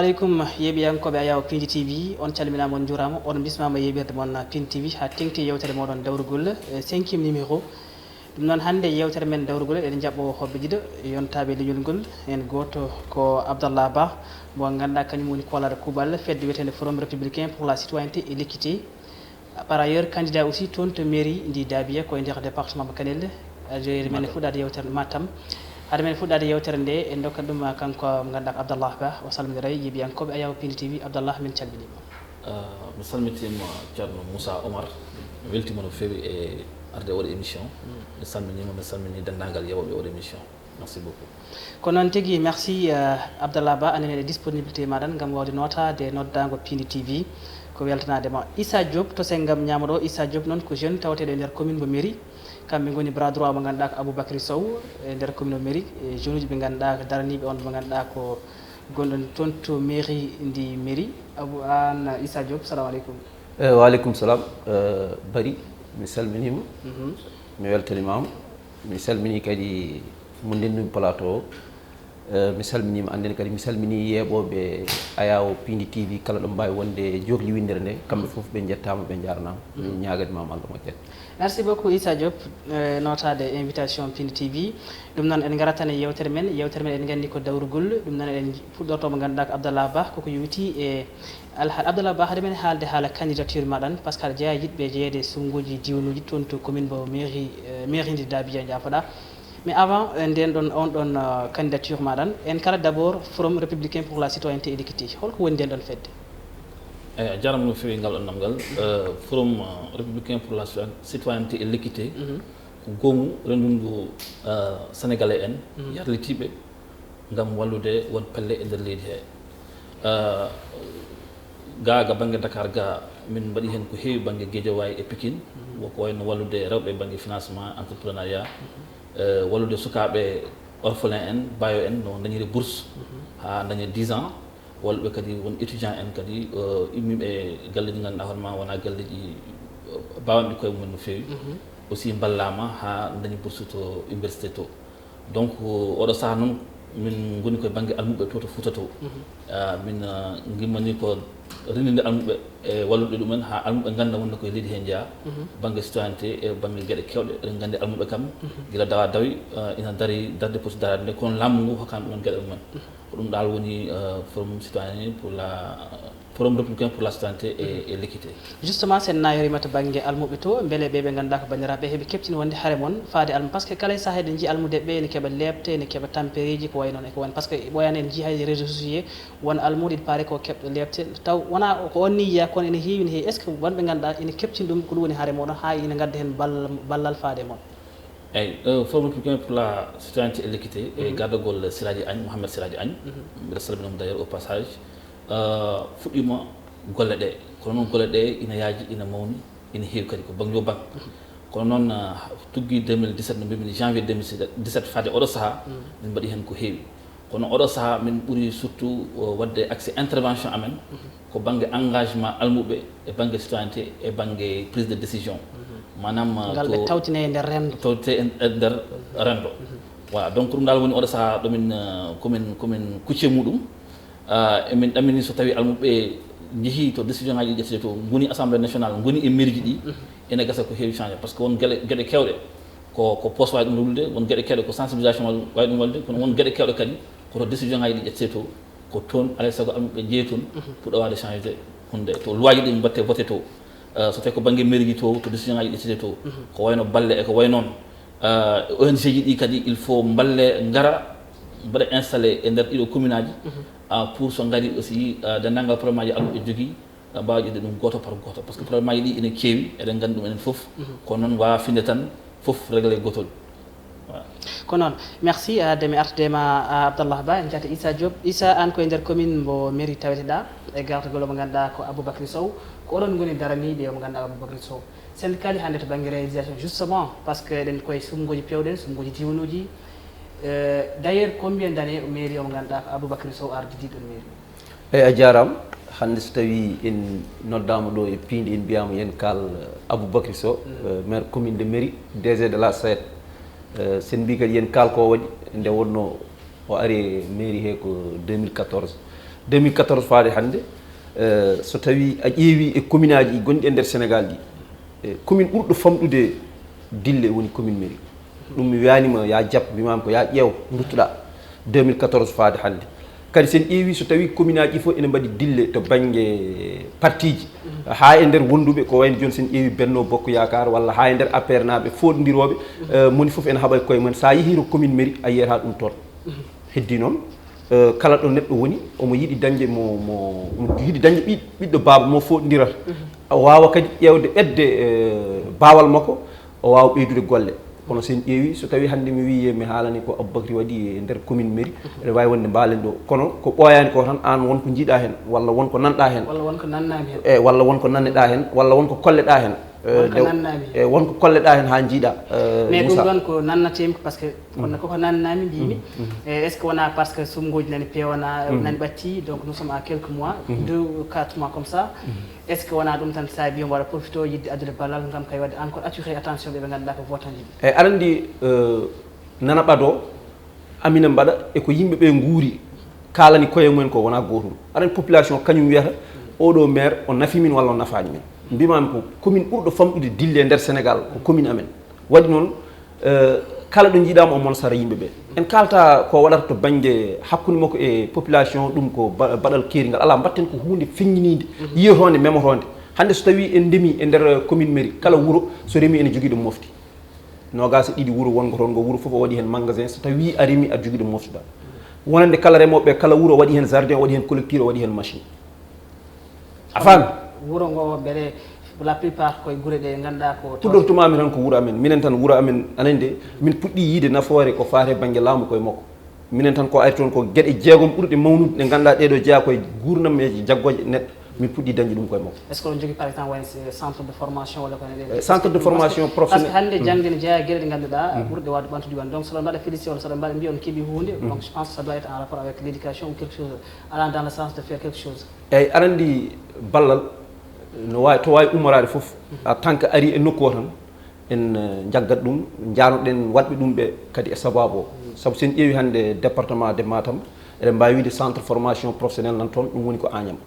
alaikum yeɓiyankoɓe Ayaw Pindi TV on calminama on jurama on bismama yeɓirde mon Pindi TV ha tengti yewtere moɗon dawrugol 5e numéro ɗum noon hande yewtere men dawrugol eɗen jaɓɓo hoɓɓe ɗiɗo yontaɓe leñol ngol en goto ko Abdallah Ba mo ganduɗa kañum woni kolade kuuɓal fedde wiyetede forum républicain pour la citoyenneté et l'équité par ailleurs candidat aussi toon to mairie ndi Dabia koye nder département mo Kanel jeeri men fuɗɗade yewtere Matam hade men fuɗɗade yewtere nde en dokkat ɗum kanko mo ganduɗa ko Abdallah Ba o salmodiray yeeɓiyankoɓe Ayaw Pindi TV. Abdallah min calminima. Mi salmitima ceerno Moussa Omar mi weltima no feewi e arde oɗo émission mi salmini dendagal yewoɓe oɗo émission. Merci beaucoup. Ko noon tigui merci Abdallah Ba anen e disponibilité maɗan gam wawde notade noddago Pindi TV ko weltanadema. Issa Diop to senggam ñamaɗo Issa Diop noon ko jeune tawateɗo e nder commune mo mairie kamɓe goni bras droit mo ganduɗa ko Aboubacry Sow e nder commune o mairie e jeune uji ɓe ganduɗa ko daraniɓe on mo ganduɗa ko gonɗon toon to mairie ndi mairie abou an Issa Diop salamu aleykum. Waaleykum salam Bari mi salminima mi weltanimama mi salmini kadi mo ndendumi plateau mi salminima anden kadi mi salmini yeeɓoɓe Ayaw Pindi TV kala ɗo mbawi wonde johli windere nde kamɓe foof ɓe jettama ɓe jarnama mi ñagadimama Allah moƴƴere. Merci beaucoup Issa Diop notade invitation Pindi TV ɗum noon en garatane yewtere men en gandi ko dawrugol ɗum noon en fuɗɗorto mo ganduɗa ko Abdallah Ba koko yowiti e Abdallah Ba haade men haalde haala candidature maɗan par ce que aɗa jeeya yiɗɓe jeeyede sumgoji diwanuji toon to commune mo mairie ndi Dabia jafoɗa mais avant nden ɗon on ɗon candidature maɗan en kala d' abord forum républicain pour la citoyenneté et l'équité holko woni nden ɗon fedde? A jarama no feewi ngal ɗonnam ngal forum républicain pour la citoyenneté et l'équité ko goomu renndundu sénégalais en yarlitiɓe ngam wallude won pelle e nder leydi he ga banggue Dakar ga min mbaɗi hen ko heewi banggue Guédiawaye e Pikine woko wayno wallude rewɓe banggue financement entrepreneuriat wallude sukaɓe orphelin en bayo en no dañiri bourse ha daña 10 ans walluɓe kadi won étudiant en kadi immiɓe galleji ganduɗa hoorema wona galleji bawanɓe koye mumen no feewi aussi ballama ha dañi bourse to université to donc oɗo saaha noon min goni koye banggue almuɓe to Fouta to min gimmani ko reninde almuɓe e wallude ɗumen ha almuɓe ganda wonde koye leydi he jeeya banggue citoyenneté e banggue gueɗe kewɗe eɗen gandi almuɓe kam guila dawa dawi ina daari darde poti darade nde kono lammu ngu hokkani ɗumen gueɗe mumen ko ɗum ɗal woni forum citoyen pour la forum républicain pour la citoyenneté et l'équité. Justement sen nayorima to banggue almuɓe to beele ɓe ganduɗa ko bandiraɓe heeɓe keptini wonde haare moon faade almu par ce que kala saaha eɗen jii almude ɓe ene keeɓa lebte ene keeɓa tampéreji ko way noon e ko woni par ce que ɓoyani en jii hay réseau sociaux won almuɗo iɗe paare ko keɓɗo lebte taw wona ko on ni yiya kono ene heewi ne heewi est ce que wonɓe ganduɗa ene keptini ɗum ko ɗum woni haare moɗon ha ina gadda hen ballal faade moon? eyyi forum républicain pour la citoyenneté et l'équité e gardagol Siradji Agne Mouhamed Siradji Agne mbiɗa salminamo d' ailleurs au passage fuɗɗima golle ɗe kono noon golle ɗe ina yaaji ina mawni ina heewi kadi ko banggue yo bang kono noon tuggi 2017 no mbimi janvier 2017 fadde oɗo saaha min mbaɗi hen ko heewi kono oɗo saaha min ɓuuri surtout wadde accès intervention amen ko banggue engagement almuɓe e banggue citoyenneté e banggue prise de décision manam ngal ɓe tawtine e nder rendo e nder rendo voilà donc ɗum dal woni oɗo saaha ɗomin komin kucce muɗum emin ɗamini so tawi almuɓe jeehi to décision ngaji ɗi ƴettete to goni assemblée nationale goni e mairie ji ɗi ene gasa ko heewi changé par ce que won gueɗe kewɗe ko poste wawi ɗum lullude won gueɗe kewɗe ko sensibilisation wawi ɗum wallude kono won gueɗe kewɗe kadi koto décision ngaji ɗi ƴettete to ko toon alay saago almuɓe jeeyi toon pour ɗowade changé hunde to loi ji ɗi mbatte voté to so tawi ko banggue mairie ji to décision ngaji ƴettete to ko wayno balle e ko way noon ONG ji ɗi kadi il faut balle ngara mbaɗa installé e nder ɗiɗo commune aji pour so ngari aussi dendagal probléme aji almuɓe jogui mbawa ƴewde ɗum goto par goto par ce que probléme aji ɗi ene keewi eɗen gandi ɗum enen foof kono noon wawa finde tan foof réglé gotol. ko noon merci demi artudema Abdallah Ba en jata Issa Diop. Issa an koye nder commune mo mairie taweteɗa e gartagol mo ganduɗa ko Aboubacry Sow ko oɗon goni daraniɓe mo ganduɗa Aboubacry Sow sen kali hande to banggue réalisation justement par ce que eɗen koye sumgoji pewɗen sumgoji diwanuji d' ailleurs combien d' année mairie o mo ganduɗa ko Aboubacry Sow ardidiɗon mairie? eyyi a jarama hande so tawi en noddama ɗo e Pindi en mbiyama yen kal Aboubacry Sow maire commune de mairie DG de la SAED sen mbi kadi yen kal ko waɗi nde wonno o ari mairie he ko 2014 2014 faade hannde so tawi a ƴeewi e commune aji gonɗi e nder Sénégal ɗi commune ɓurɗo famɗude dille woni commune mairie ɗum mi wiyanima ya jaab mbimami ko ya ƴeew duttoɗa 2014 faade hannde kadi sen ƴeewi so tawi commune aji fof ene mbaɗi dille to banggue parti ji ha e nder wonduɓe ko wayno joni sen ƴeewi Benno Bokk Yakar walla ha e nder APR naɓe foɗodiroɓe moni foof ene haɓa koye mumen sa yeehi to commune mairie a yiyata ɗum toon heddi noon kala ɗo neɗɗo woni omo yiiɗi dañde mo yiiɗi dañde ɓiɗɗo baaba mo foɗodirata o wawa kadi ƴewde ɓedde bawal makko o wawa ɓeydude golle kono sen ƴeewi so tawi hannde mi wi mi haalani ko Aboubacry waɗi e nder commune mairie ene wawi wonde mbalen ɗo kono ko ɓooyani ko tan an wonko jiiɗa hen walla wonko nanɗa hen walla wonko nannami hen e walla wonko nanneɗa hen walla wonko kolleɗa hen e wonko kolleɗa hen ha jiiɗa mais ɗum ɗon ko nannatemi par ce que wonno koko nannami mbimi est ce que wona par ce que sumgoji nani pewna nani ɓatti donc nous sommes à quelques mois 2 ou 4 mois comme ça est ce que wona ɗum tan saabi on waɗa profite o yidde addude ballal gam kay wadde encore attiré attention ɓe ganduɗa ko votanji ɓe eyyi aɗa andi nana ɓaɗo amina mbaɗa eko yimɓeɓe guuri kalani koye mumen ko wona gotum aɗa population kañum wiyata oɗo maire o nafi min walla o nafani min mbimami ko commune ɓurɗo famɗude dille e nder Sénégal ko commune amen waɗi noon kala ɗo jiiɗama o mon sara yimɓeɓe en kalta ko waɗata to banggue hakkude makko e population ɗum ko baɗal keerigal ala mbatten ko hunde feññinide yiyatonde memotonde hande so tawi en ndemi e nder commune mairie kala wuuro so remi ene jogui ɗum mofti nogas e ɗiɗi wuuro wongo toon ngo wuuro foof o waɗi hen magasin so tawi a remi aɗa jogui ɗum moftuɗa wonande kala remoɓe kala wuuro waɗi hen jardin o waɗi hen collecteur o waɗi hen machine a faami wuuro ngo beele la plupart koye guure ɗe ganduɗa ko puɗɗortumami tan ko wuuro amen minen tan wuuro amen anen de min puɗɗi yiide nafoore ko fate banggue laamu koye makko minen tan ko ari toon ko gueɗe jeegom ɓurɗe mawnude ɗe ganduɗa ɗeɗo jeeya koye gurnameji jaggoje neɗɗo min puɗɗi dañde ɗum koye makko est ce que on jogui par exemple wayno centre de formation walla kone centre de formation professionnel par ce que hande jangde ne jeeya gueɗe ɗe ganduɗa ɓurɗe wadde ɓantude wan donc soɗon mbaɗa félicité walla soɗon mbaɗa mbiya on keeɓi hunde donc je pense que ça doit être en rapport avec l'éducation ou quelque chose allant dans le sens de faire quelque chose eyyi aɗa andi ballal no wawi to wawi ummorade foof en tant que ari e nokku o tan en jaggat ɗum janoɗen waɗɓe ɗum ɓe kadi e sababu o saabu sen ƴeewi hande département de Matam eɗen mbawi wiide centre formation professionnel nan toon ɗum woni ko Agnam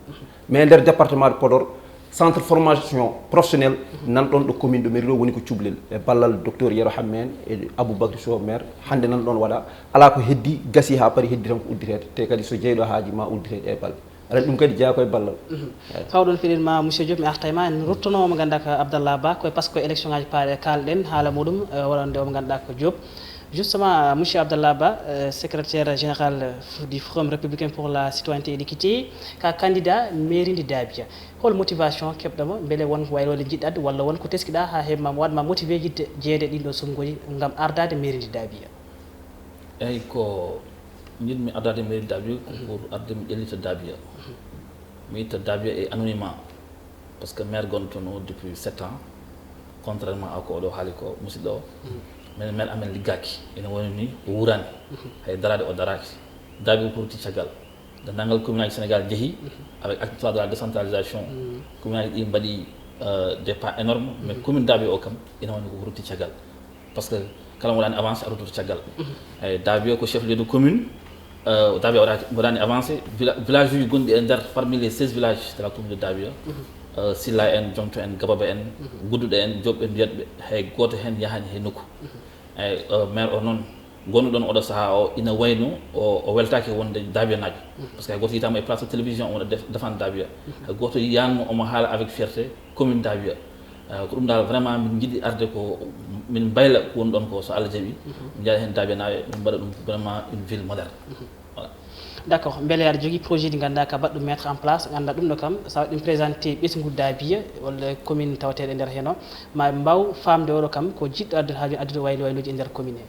mais nder département de Podor centre formation professionnel nan ɗon ɗo commune ɗo mairie ɗo woni ko Cublel e ballal docteur Yero Hammen e Aboubacry Sow maire hande nan ɗon waɗa ala ko heddi gasi ha paari heddi tan ko udditede te kadi so jeeyɗo haaji ma udditede e balɗe aɗa ɗum kadi jeeya koye ballal fawɗon fiɗinma monsieur Diop mi arta e ma en ruttono mo ganduɗa ko Abdallah Ba koye par ce que élection ngaji paaɗe kalɗen haala muɗum waɗande o mo ganduɗa ko Diop justement monsieur Abdallah Ba secrétaire général du Forum républicain pour la citoyenneté et l'équité ka candidat mairie de Dabia hol motivation keɓɗamo beele won wayrode jiɗɗat walla won ko teskiɗa ha heɓma waɗma motivé yidde jeeyede ɗinɗo sumgoji gam ardade mairie de Dabia eyyi ko jiɗmi ardade mairie de Dabia ko pour arde mi ƴellita Dabia mi itta Dabia e anonymat par ce que maire gonto no depuis 7 ans contrairement à ko oɗo haali ko musidɗo o minen maire amen liggaki ene woni ni o wurani hay darade o daraki Dabia pour ti caggal dendagal commune aji Sénégal jeehi avec acte 3 de la décentralisation commune aji ɗi mbaɗi des pas énorme mais commune Dabia o kam ene woni ko wuruti caggal par ce que kala waɗani avancé a ruttoto caggal eyyi Dabia ko chef lieu de commune Dabia waɗani avancé village uji gonɗi e nder parmi les 16 villages de la commune de Dabia Silla en Jonto en Gababa en Gudduɗo en Diop en mbiyatɓe hay goto hen yahani hay nokku eyyi maire o noon gonɗuɗon oɗo saaha o ina wayno o weltaki wonde Dabia najo par ce que hay goto yitama e place de télévision omo défendre Dabia hay goto yiyanmo omo haala avec fierté commune Dabia ko ɗum dal vraiment min jiiɗi arde ko min bayla ko woni ɗon ko so Allah jaaɓi min jaaɗa hen Dabia naɓe min mbaɗa ɗum vraiment une ville moderne voilà d' accord beele aɗa jogui projet ɗi ganduɗa ka baɗɗum mettre en place ganda ɗum ɗo kam sa waɗi ɗum présenté ɓesgu Dabia walla commune tawateɗe e nder hen o ma mbaw famde oɗo kam ko jiɗɗo addude haaju addude wayloji e nder commune he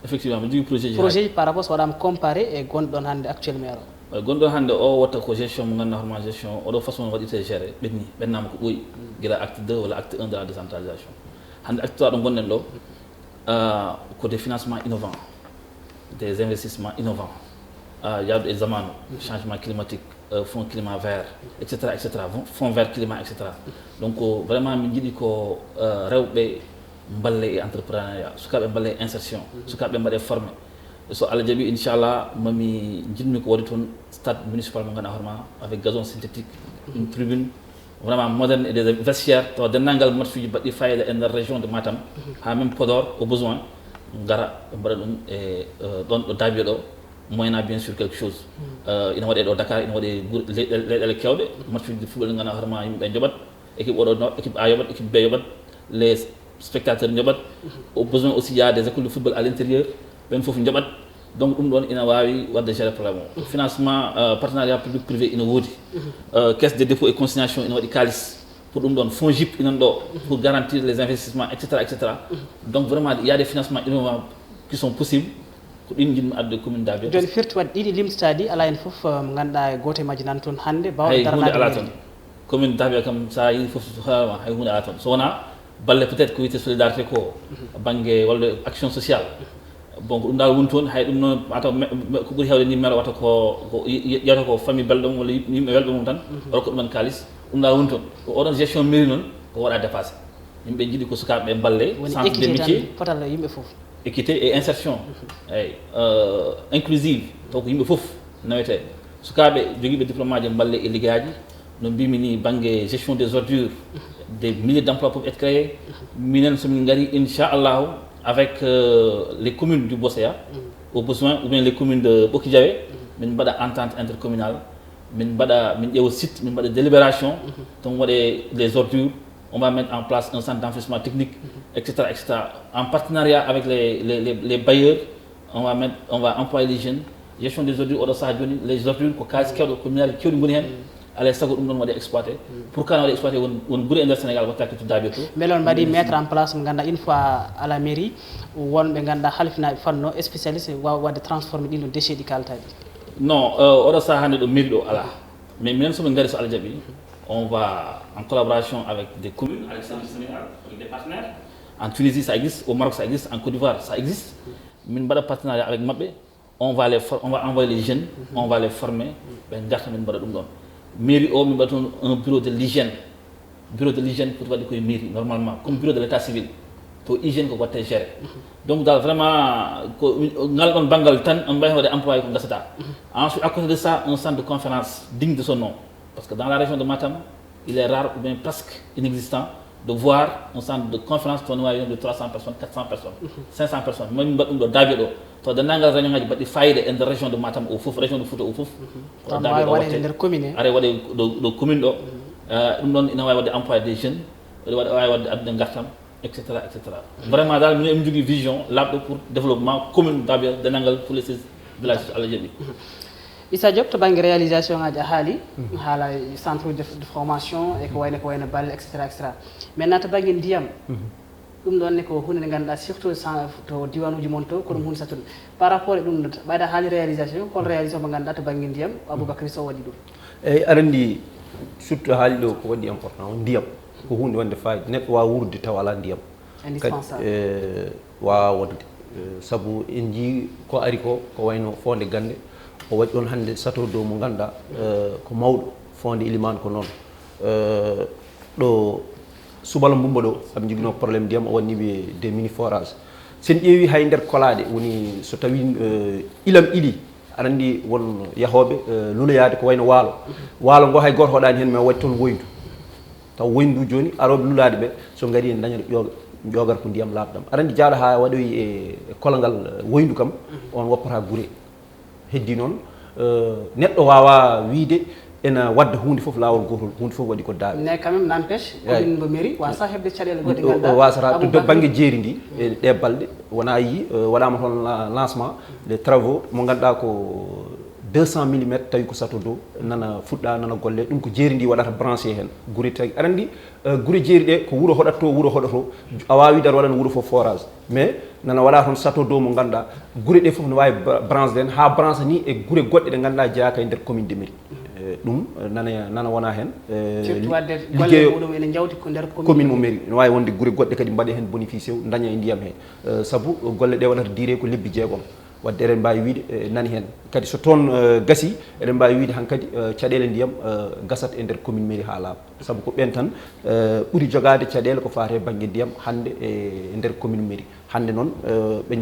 effectivement mi jogui projet ji par rapport so waɗama comparé e gonɗon hande actuel maire o gonɗon hande o watta ko gestion mo ganduɗa hoorema gestion oɗo façon waɗirte géré ɓenni ɓennama ko ɓooyi guila acte 2 walla acte 1 de la décentralisation hande acte 3 ɗo gonɗen ɗo ko des financements innovants des investissements innovants yawde e zamanu changement climatique fonds climat vert etc fonds vert climat etc donc vraiment min jiiɗi ko rewɓe mballe e entrepreneuriat sukaɓe mballe e insertion sukaɓe mbaɗe formé so Allah jaɓi inchallah mami jinmi ko waɗi toon stade municipal mo ganduɗa hoorema avec gazon synthétique une tribune vraiment moderne et des vestiaires to dennangal match uji baɗɗi fayida e nder région de Matam ha même Podor au besoin gara mbaɗa ɗum e ɗon ɗo Dabio ɗo moyena bien sûr quelque chose ina waɗe ɗo Dakar ina waɗe leyɗele kewɗe match uji de football ɗe ganduɗa hoorema yimɓeɓe joɓat équipe oɗo équipe A yoɓat équipe B yoɓat les spectateurs joɓat au besoin aussi il y a des écoles de football à l'intérieur ɓen foof joɓat donc ɗum ɗon ina wawi wadde gérer problème o financement partenariat public privé ina woodi caisse de dépôt et consignation ina waɗi kalis pour ɗum ɗon fonds JIP inan ɗo pour garantir les investissements etc donc vraiment il y a des financements innovants qui sont possibles ko ɗin jinmi adde commune Dabio joni firti waɗi ɗiɗi limtitadi ala hen foof mo ganduɗa e goto e majji nan toon hande hay hunde ala toon commune Dabio kam sa yi foof halama hay hunde ala toon so wona balle peut être ko wiyete solidarité ko banggue walde action sociale bon ko ɗum dal woni toon hay ɗum noon mataw ko ɓuuri hewde ni mero wata ko yiyata ko famille belɗo walla yimɓe welɓe mum tan wala ko ɗumen kalis ɗum dal woni toon ko oɗon gestion mairie noon ko waɗa dépassé yimɓe jiiɗi ko sukaɓeɓe balle centre de métier potal yimɓe foof équité et insertion eyyi inclusive taw ko yimɓe foof nawete sukaɓe joguiɓe diplôme aji balle e liggueyaji no mbimi ni banggue gestion des ordures des milliers d'emplois peuvent être créés minen somin gari inchallahu avec les communes du Bosséa au besoin ou bien les communes de Boki Diawé min mbaɗa entente intercommunale min ƴeewa site min mbaɗa délibération ton waɗe les ordures on va mettre en place un centre d'enfouissement technique etc en partenariat avec les bailleurs on va employer les jeunes gestion des ordures oɗo saha joni les ordures ko kalis kewɗo ko minaji kewɗi goni hen alay sago ɗum ɗon waɗi exploité pour kana waɗi exploité won guuri e nder Sénégal wattaki to Dabio to mais on mbaɗi mettre en place mo ganduɗa une fois à la mairie wonɓe ganduɗa halfinaɓe fanno spécialiste wawa wadde transformé ɗin ɗo déchet ɗi kaltaɗi non oɗo saha hande ɗo mairie ɗo ala mais minen somin gari so Allah jaaɓi on va en collaboration avec des communes avec Sénégal avec des partenaires en Tunisie ça existe au Maroc ça existe en Côte d'Ivoire ça existe min mbaɗa partenariat avec mabɓe on va envoyer les jeunes on va les former ɓe garta min mbaɗa ɗum ɗon mairie o min mbaɗa un bureau de l'hygiène pour waɗi koye mairie normalement comme bureau de l'état civil to hygiène ko watte géré donc dal vraiment ko ngal ɗon banggal tan on mbawi waɗe employé ko gasata ensuite à côté de ça un centre de conférence digne de son nom parce que dans la région de Matam il est rare ou bien presque inexistant de voir un centre de conférence toon wawi de 300 personnes 400 personnes 500 personnes min mbaɗa ɗum ɗo Dabio ɗo to dendagal réunion ngaji baɗɗi fayida e nder région de Matam o foof région de Fouta o foof waɗe nder commune are waɗe ɗo commune ɗo ɗum ɗon ina wawi wadde employé des jeunes wawi wadde addude gartam etc vraiment dal minen emin jogui vision labɗo pour développement commune Dabio dendagal tous les 6 villages Allah jaaɓi Issa Diop to banggue réalisation ngaji a haali haala centre de formation e ko wayno balle etc maintenant to banggue ndiyam ɗum ɗon ne ko hunde nde ganduɗa surtout to diwanuji mon to ko ɗum hunde sattude par rapport e ɗum ɓayda haali réalisation hol réalisation mo ganduɗa to banggue ndiyam Aboubacry Sow waɗi ɗum eyyi aɗa andi surtout haali ɗo ko waɗi important ndiyam ko hunde wonde fayida neɗɗo wawa wurde taw ala ndiyam indispensable wawa wonde saabu en jii ko ari ko wayno fonde gande o waɗi ɗon hannde sato dow mo ganduɗa ko mawɗo fonde ilimane ko noon ɗo subalo mbumba ɗo aɓe joguino probléme ndiyam o wanni ɓe des mini forage sen ƴeewi hay nder kolaɗe woni so tawi ilam iɗi aɗa andi won yahoɓe luloyade ko wayno waalo ngo hay goto hoɗani hen mais waɗi toon woyndu taw woyndu joni aroɓe lulade ɓe so gari en dañat ƴogar ko ndiyam laaɓɗam aɗa andi jaaɗo ha waɗoyi e kolagal woyndu kam on woppata guure heddi noon neɗɗo wawa wiide ena wadda hunde foof lawol gotol hunde foof waɗi ko daaɓe mais quand même n'empêche commune mo mairie wasa hebde caɗele goɗɗe ganduɗa wasata to banggue jeeri ndi e ɗe balɗe wona yi waɗama toon lancement les travaux mo ganduɗa ko 200 mm tawi ko sato dow nana fuɗɗa nana golle ɗum ko jeeri ndi waɗata branché hen guure tagi aɗa andi guure jeeri ɗe ko wuuro hoɗato a wawi wiide aɗa waɗana wuuro foof forage mais nana waɗa toon sato dow mo ganduɗa guure ɗe foof ne wawi branché den ha branché ni e guure goɗɗe ɗe ganduɗa jeeyaka e nder commune de mairie ɗum nana wona hen commune mo mairie ne wawi wonde guure goɗɗe kadi mbaɗe hen bénéfice daña e ndiyam he saabu golle ɗe waɗata duré ko lebbi jeegom wadde eɗen mbawi wiide nani hen kadi so toon gasi eɗen mbawi wiide hankkadi caɗele ndiyam gasat e nder commune mairie ha laaɓa saabu ko ɓen tan ɓuuri jogade caɗele ko fate banggue ndiyam hande e nder commune mairie hande noon ɓe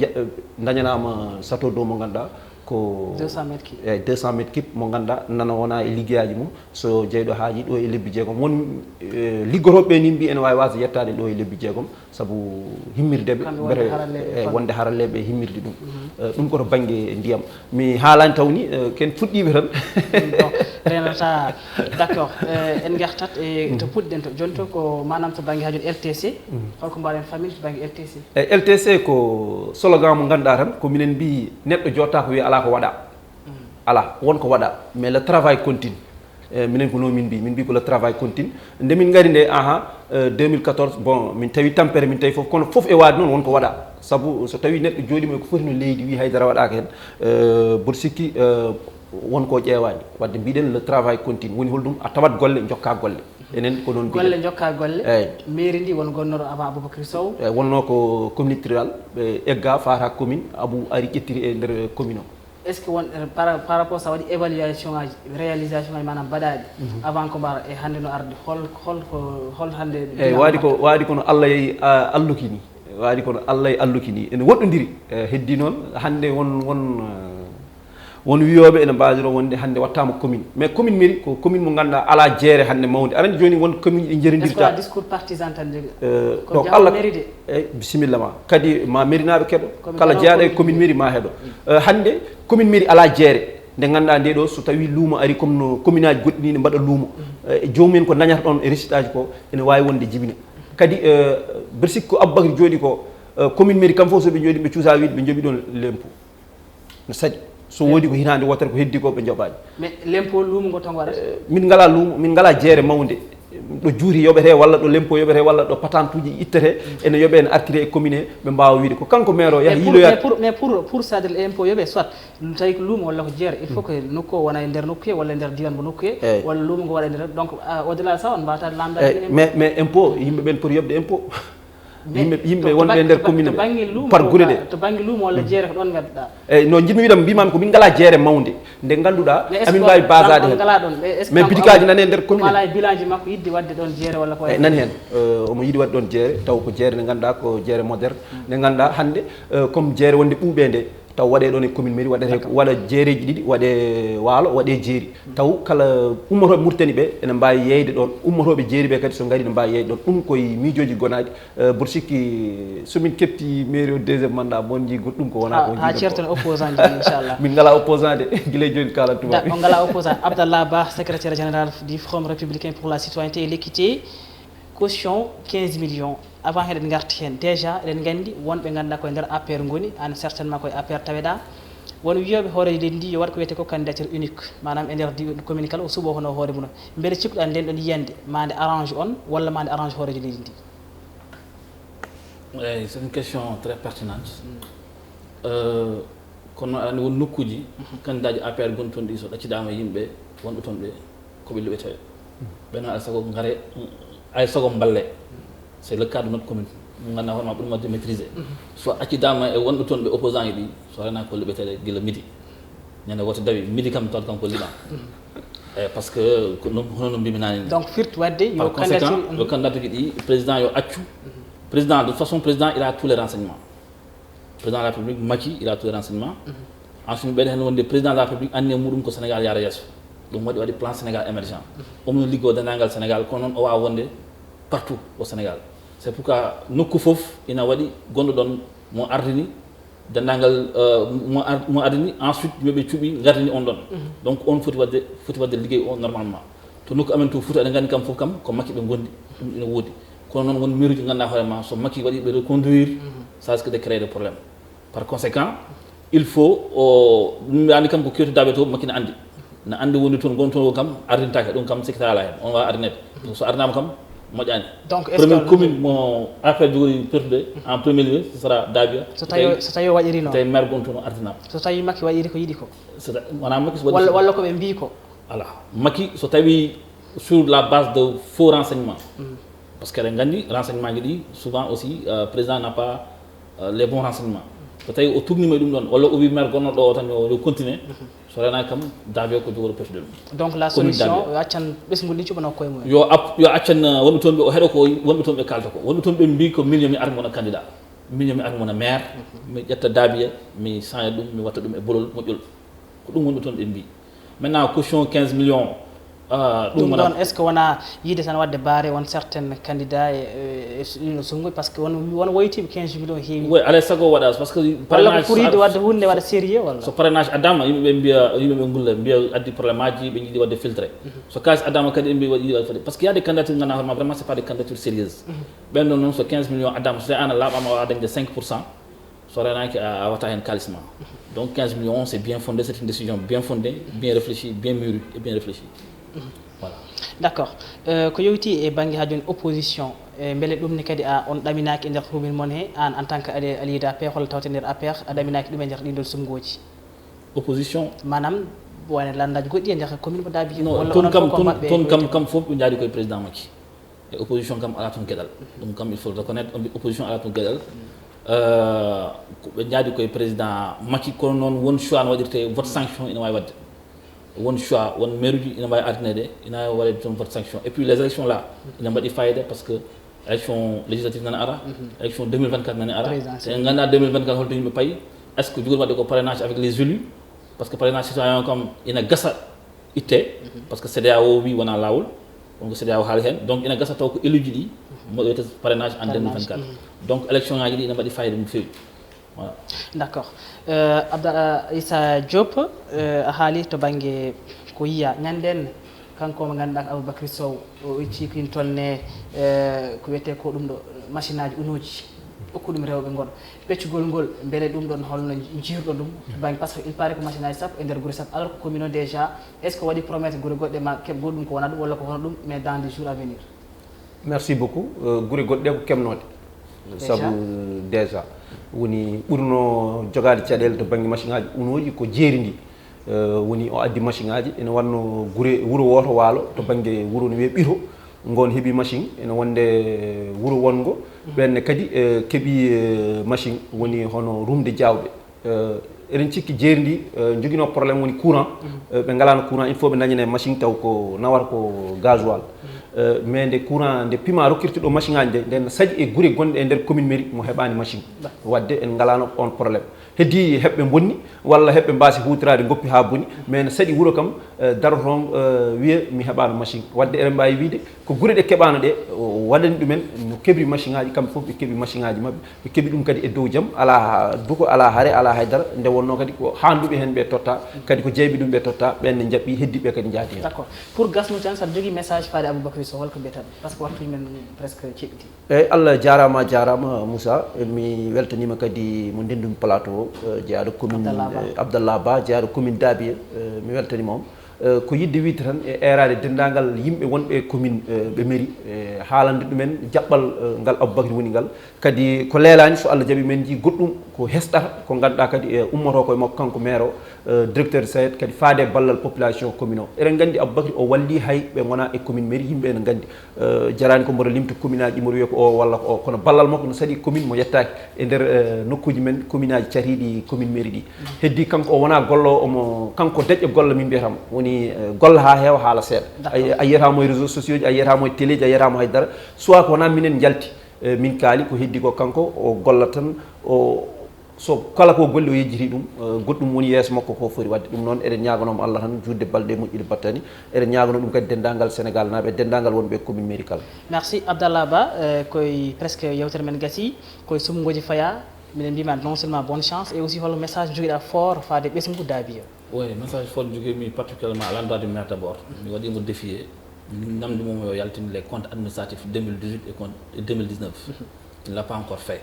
dañanama château d'eau mo ganduɗa ko 200 mètres cube eyyi 200 mètres cube mo ganduɗa nana wona e liggueyaji mum so jeyɗo haaji ɗo e lebbi jeegom won liggotoɓe ni mbi ene wawi wasde yettade ɗo e lebbi jeegom saabu himmirdeɓe beere wonde haralleɓe himmirde ɗum ɗum koto banggue ndiyam mi haalani taw ni ken fuɗɗiɓe tan renata d' accord en gertat e to puɗɗen to joni to ko manam to banggue hajude LTC holko mbaɗen famille to banggue LTC eyyi LTC ko slogan mo ganduɗa tan ko minen mbi neɗɗo jotta ko wiya ala ko waɗa ala wonko waɗa mais le travail continue minen ko noon min mbi ko le travail continue nde min gari nde 2014 bon min tawi tampere min tawi foof kono foof e waade noon wonko waɗa saabu so tawi neɗɗo jooɗima ko foti no leydi wi haydara waɗaka hen mboɗo sikki wonko ƴeewani wadde mbiɗen le travail continue woni holɗum a tawat golle jokka golle enen ko noon golle jokka golle eyyi mairie ndi won gonnoɗo avant Aboubacry Sow eyyi wonno ko communauté rural ɓe egga fata commune Abou ari ƴettiri e nder commune o est ce que won par rapport sa waɗi évaluation ngaji réalisation ngaji manam mbaɗaɗi avant ko mbara e hande no arde hol hande eyyi waɗi kono Allah yeehi alluki ni waɗi kono Allah e alluki ni ene woɗɗodiri heddi noon hande won wiyoɓe ene mbasiro wonde hande wattama commune mais commune mairie ko commune mo ganduɗa ala jeere hande mawde aɗa andi joni won commune ɗi jeridirta discours partisan tan donc Allah eyyi bisimilla ma kadi ma mairie naɓe keeɗo kala jeeyaɗo e commune mairie ma heeɗo hande commune mairie ala jeere nde ganduɗa nde ɗo so tawi luumo ari comme no commune aji goɗɗi ni ne mbaɗa luumo jomumen ko dañata ɗon e résultat ji ko ene wawi wonde jibina kadi mbeɗa sikki ko Aboubacry jooɗi ko commune mairie kam foof soɓe jooɗi ɓe cuusa wiide ɓe jooɓi ɗon l'impôt no saɗi so wodi ko hinande wotere ko heddi ko ɓe joɓani mais l'impôt luumo ngo tan waɗata min ngala luumo min ngala jeere mawde ɗo juuri yoɓete walla ɗo l'impôt yoɓete walla ɗo patente uji ittete ene yoɓe ene artire e commune he ɓe mbawa wiide ko kanko maire o yaha yiiloya mais pour sadde l'impôt yoɓe soit tawi ko luumo walla ko jeere il faut que nokku o wona e nder nokku he walla e nder diwan mo nokku he walla luumo ngo waɗa e nder donc au delà ça on mbawata lamdade mais impôt yimɓe ɓen poti yoɓde impôt yimɓe wonɓe e nder commune par guure ɗe to banggue luumo walla jeere ko ɗon gadduɗa eyyi no jiɗmi wiidam mbimami ko min ngala jeere mawde nde ganduɗa amin mbawi basade hen mais bidikaji nani e nder commune ala e bilan ji makko yidde wadde ɗon jeere walla ko nani hen omo yiiɗi wadde ɗon jeere taw ko jeere nde ganduɗa ko jeere moderne nde ganduɗa hande comme jeere wonde ɓuuɓe nde taw waɗe ɗon e commune mairie waɗete waɗa jeereji ɗiɗi waɗe waalo waɗe jeeri taw kala ummotoɓe Mauritanie ɓe ene mbawi yeyde ɗon ummotoɓe jeeri ɓe kadi so gari ne mbawi yeyde ɗon ɗum koye miijoji gonaɗi mboɗo sikki somin kepti mairie o deuxiéme mandat mon jii goɗɗum ko wona ko ha certone opposant ji inchallah min ngala opposant de guila joni kalantuma on ngala opposant Abdallah Ba secrétaire général du Forum républicain pour la citoyenneté et l'équité caution 15 millions avant eɗen garti hen déjà eɗen gandi wonɓe ganduɗa koye nder APR goni an certainement koye APR taweɗa won wiyoɓe hooreji leydi ndi yo waɗ ko wiyete ko candidature unique manam e nder commune kala o suuɓo hono hoore mum beele cikkuɗa nden ɗon yiyande mande arrange on walla mande arrange hooreji leydi ndi oui c'est une question très pertinente kono aɗa andi won nokkuji candidat ji APR gon toon ɗi so ɗaccidama yimɓe wonɓe toon ɓe koɓe luɓete ɓen alay saago gaare ay saago balle c'est le cas de notre commune mo ganduɗa hoorema ɓuuri majde maîtrisé so accidama e wonɓe toon ɓe opposant ji ɗi so rena ko luɓetede guila midi ñande woto dawi midi kam tawat kanko liɓa eyyi par ce que hono no mbimi nani donc firti wadde yo candidature ji ɗi président yo accu président de toute façon président il a tous les renseignements président de la République Macky il a tous les renseignements ensuite ɓeɗe hen wonde président de la République anni e muɗum ko Sénégal yaara yesso ɗum waɗi plan Sénégal émergent omno liggo dendagal Sénégal kono noon o wawa wonde partout au Sénégal c'est pourquoi nokku fof ina waɗi gonɗo ɗon mo ardini dendagal mo ardini ensuite yimɓeɓe cuuɓi gardini on ɗon donc on foti wadde ligguey o normalement to nokku amen to Fouta eɗen gandi kam fof kam ko Macky ɓe gondi ɗum ina woodi kono noon won miruji ganduɗa hoorema so Macky waɗi ɓe reconduire ça risque de créer des problèmes par conséquent il faut mi andi kam ko kewtudaɓe to Macky ne andi woni toon gon toon o kam ardintake ɗum kam sikkata ala hen on wawa ardinede so ardinama kam moƴƴani première commune mo APR jogori pertude en premier lieu ce sera Dabia so tawi o waɗiri noon tawi maire gon toon o ardinama so tawi Macky waɗiri ko yiiɗi ko wona Macky walla koɓe mbi ko voilà Macky so tawi sur la base de faux renseignements parce que eɗen gandi renseignement ji ɗi souvent aussi président n'a pas les bons renseignements so tawi o tugnima ɗum ɗon walla o wi maire gonnoɗo o tan yo continue so renaki kam daabe ko jogori petude ɗum donc la solution accan ɓesgol ni cuɓano koye mumen yo accan wonɓe toon ɓe o heeɗo ko wonɓe toon ɓe kalta ko wonɓe toon ɓe mbi ko min yomi armi wona candidat min yomi armi wona maire mi ƴetta daabiye mi change ɗum mi watta ɗum e bolol moƴƴol ko ɗum wonɓe toon ɓe mbi maintenant caution 15 millions ɗum ɗon est ce que wona yiide tan wadde baare won certaine candidat e ɗino sonngoy par ce que won woytiɓe 15 millions heewi oui alay sago waɗa par ce que walla ko pour yiide wadde hunde waɗa sérieux walla so parrainage addama yimɓeɓe mbiya yimɓeɓe gulla mbiya addi probléme aji ɓe jiiɗi wadde filtré so kalis addama kadi ɓe mbi yiiɗi wadde par ce que y a des candidatures ganduɗa hoorema vraiment c'est pas des candidatures sérieuses ɓen ɗon noon so 15 millions addama so tawi an a laaɓama a wawa dañde 5% so renaki a watta hen kalis ma donc 15 millions c'est bien fondé c'est une décision bien fondée bien réfléchie bien mûrie et bien réfléchie voilà d'accord ko yowiti e banggue ha joni opposition beele ɗum ni kadi on ɗaminaki e nder humin moon he an en tant que allié APR holla tawte nder APR a ɗaminaki ɗum e nder ɗin ɗon sumgoji opposition manam wone landaji goɗɗi e nder commune mo Dabi toon kam fof ɓe jaadi koye président Macky e opposition kam ala toon gueɗal ɗum kam il faut reconnaître opposition ala toon gueɗal ɓe jaadi koye président Macky kono noon won choix no waɗirte vote sanction ina wawi wadde won choix won maire uji ina mbawi ardinede ina waɗe toon vote sanction et puis les élections là ina mbaɗi fayida par ce que élection législative nana ara élection 2024 nani ara te ganduɗa 2024 holto yimɓe payi est ce que jogori wadde ko parrainage avec les élus par ce que parrainage citoyen comme ina gasa itte par ce que CEDEAO wi wona lawol donc CEDEAO haali hen donc ina gasa taw ko éluji ɗi mo wiyete parrainage en 2024 donc élection ngaji ɗi ina mbaɗi fayida ɗum fewi voilà d'accord Abda Issa Diop a haali to banggue ko yiya ñanden kanko mo ganduɗa ko Aboubacry Sow o icci kin tonne ko wiyete ko ɗum ɗo machine aji unoji hokku ɗum rewɓe goɗo peccugol ngol beele ɗum ɗon holno jiirɗo ɗum banggue par ce que il paraît ko machine aji sappo e nder guure sappo alors que commune o déjà est ce que waɗi promettre guure goɗɗe ma keɓgol ɗum ko wona ɗum walla ko hono ɗum mais dans les jours à venir merci beaucoup guure goɗɗe ko kemnode saabu déjà woni ɓurno jogade caɗele to banggue machine aji unoji ko jeeri ndi woni o addi machine aji ene wanno guure wuuro woto waalo to banggue wuuro no wiye ɓiro ngon heeɓi machine ene wonde wuuro wongo ɓenne kadi keeɓi machine woni hono rumde jawɓe eɗen cikki jeeri ndi joguino probléme woni courant ɓe ngalano courant il faut ɓe dañane machine taw ko nawata ko gasoil mais nde courant nde pima rokkirtuɗo machine aji nde nden saɗi e guure gonɗe e nder commune mairie mo heɓani machine wadde en ngalano on probléme heddi heɓɓe bonni walla heɓɓe mbasi hutorade goppi ha boni mais ne saɗi wuuro kam daroto toon wiya mi heɓano machine wadde eɗen mbawi wiide ko guure ɗe keɓano ɗe waɗani ɗumen no keɓri machine aji kamɓe foof ɓe keeɓi machine aji mabɓe ɓe keeɓi ɗum kadi e dow jaam ala duko ala haare ala haydara nde wonno kadi ko handuɓe hen ɓe totta kadi ko jeyɓe ɗum ɓe totta ɓenne jaɓɓi heddiɓe kadi jaati hen d'accord pour gasnude tan saɗa jogui message faade Aboubacry Sow holko mbiyatan par ce que waktu men presque ceɓɓiti eyyi Allah jarama Moussa mi weltanima kadi mo ndendumi plateau jeeyaɗo commune Abdallah Ba jeeyaɗo commune Dabiye mi weltanima on ko yidde wiide tan e erade dendagal yimɓe wonɓe commune ɓe mairie haalande ɗumen jaɓɓal ngal Aboubacry woni ngal kadi ko leelani so Allah jaaɓi men ji goɗɗum ko hesɗata ko ganduɗa kadi ummoto koye makko kanko maire o directeur SAED kadi faade ballal population commune o eɗen gandi Aboubacry o walli hay ɓe gona e commune mairie yimɓe ene gandi jarani ko mboɗo limta commune aji mboɗo wiya ko o walla ko o kono ballal makko no saɗi commune mo yettaki e nder nokkuji men commune aji cariɗi commune mairie ɗi heddi kanko o wona gollo omo kanko deƴƴo golla min mbiyatamo woni golla ha heewa haala seeɗa a yiyatamo e réseaux sociaux ji a yiyatamo e télé ji a yiyatamo haydara soit ko wona minen jalti min kaali ko heddi ko kanko o golla tan o so kala ko golle o yejjiti ɗum goɗɗum woni yeeso makko ko foti wadde ɗum noon eɗen ñagonomo Allah tan judde balɗe moƴƴude battani eɗen ñagono ɗum kadi dendagal Sénégal naaɓe e dendagal wonɓe commune mairie kala merci Abdallah Ba koye presque yewtere men gasi koye sumgoji faya minen mbima non seulement bonne chance et aussi holo message joguiɗa fort faade ɓesgu Dabiya oui message fort joguimi particulièrement à l'endroit du maire d'abord mi waɗimo défier namdi mum yo yaltinde les comptes administratifs 2018 et 2019 il ne l'a pas encore fait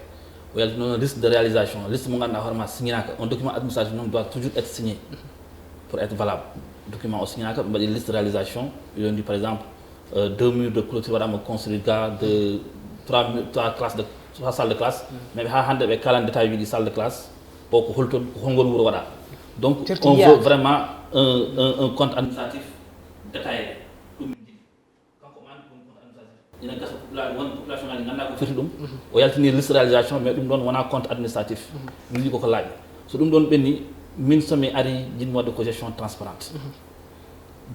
o yaltino noon liste de réalisation liste mo ganduɗa hoorema signaka un document administratif noon doit toujours être signé pour être valable document o signaka ɓe mbaɗi liste de réalisation ɓe dit par exemple 2 murs de clôture waɗama construire ga de 3 classes de 3 salles de classe mais ha hande ɓe kalan détail ji salle de classe o ko holton ko holngol wuuro waɗa donc on veut vraiment un compte administratif détaillé ɗum jiɗi kanko mani ɗum compte administratif ina gasa won population ngal nganda ko firti dum o yaltini liste réalisation mais dum don wona compte administratif min li ko laaj so dum don benni min somi ari jinmode ko gestion transparente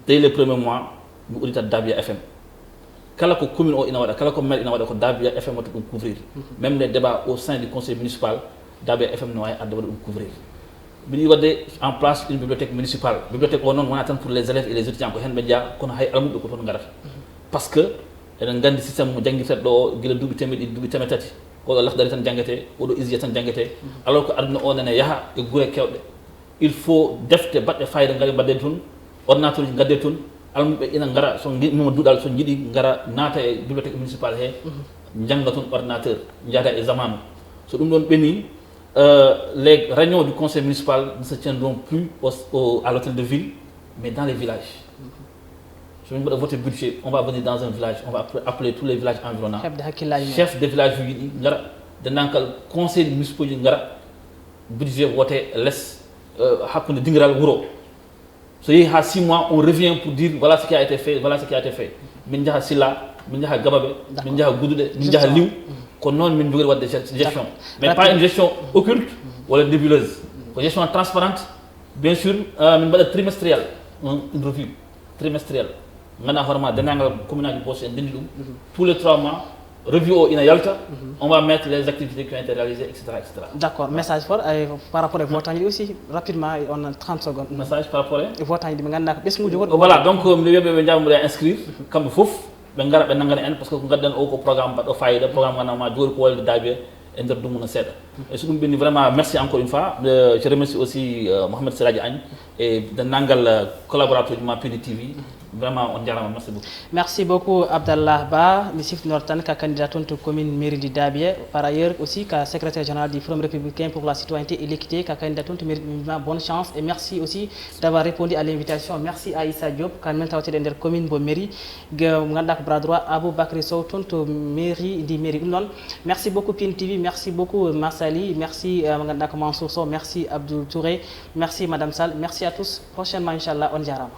dès le premier mois mi audita Dabia FM kala ko commune o ina wada kala ko maire ina wada ko Dabia FM wata dum couvrir même les débats au sein du conseil municipal Dabia FM no way adda wada dum couvrir bi wadde en place une bibliothèque municipale bibliothèque wonon wona tan pour les élèves et les étudiants ko hen be dia kono hay almudo ko ton garata parce que enen gandi système mo jangirta do gila dubi temedi dubi temetati o do lakhdari tan jangete o do isiya tan jangete alors que aduna o nene yaha e gure kewde il faut defte badde fayda ngari badde tun ordinateur gadde tun almube ina ngara so mo dudal so jidi ngara nata e bibliothèque municipale he janga ton ordinateur njada e zamanu so dum don beni les réunions du conseil municipal ne se tiendront plus à l'hôtel de ville mais dans les villages. Si on va voter budget, on va venir dans un village, on va appeler tous les villages environnants. Chef de village, de conseil municipal, budget voté, laisse, happen de dingral wuro. So, il y a 6 mois, on revient pour dire voilà ce qui a été fait, voilà ce qui a été fait. Minja Silla, Minja Gababe, Minja Goudoude, Minja Liu, qu'on non min de gestion. Mais pas une gestion occulte ou nébuleuse. Une gestion transparente, bien sûr, une trimestrielle, une revue trimestrielle. Tous les 3 mois, revue au Inayalta, on va mettre les activités qui ont été réalisées, etc. D'accord, message fort par rapport à votre année aussi, rapidement, on a 30 secondes. Message par rapport à votre année. Voilà, donc, je vais inscrire comme fouf. Parce que nous avons un programme de Dabia et vraiment merci encore une fois. Je remercie aussi Mohamed Seradji Agne et de Nangal collaborateur de PINI TV. Vraiment, on dirait merci beaucoup. Merci beaucoup Abdallah Ba, Missif Nortan, candidat de la commune mairie de Dabia. Par ailleurs aussi, secrétaire général du Forum républicain pour la citoyenneté et l'équité, candidat de mairie de bonne chance. Et merci aussi d'avoir répondu à l'invitation. merci à Issa Diop, candidat de la commune de mairie. Bras droit, Abou Bakri Sow, tonto mairie de mairie. Merci beaucoup PINI TV, merci beaucoup Massali, merci Mansour Sow, merci Abdou Touré, merci Madame Sall, merci à tous. Prochainement, Inch'Allah, on diara.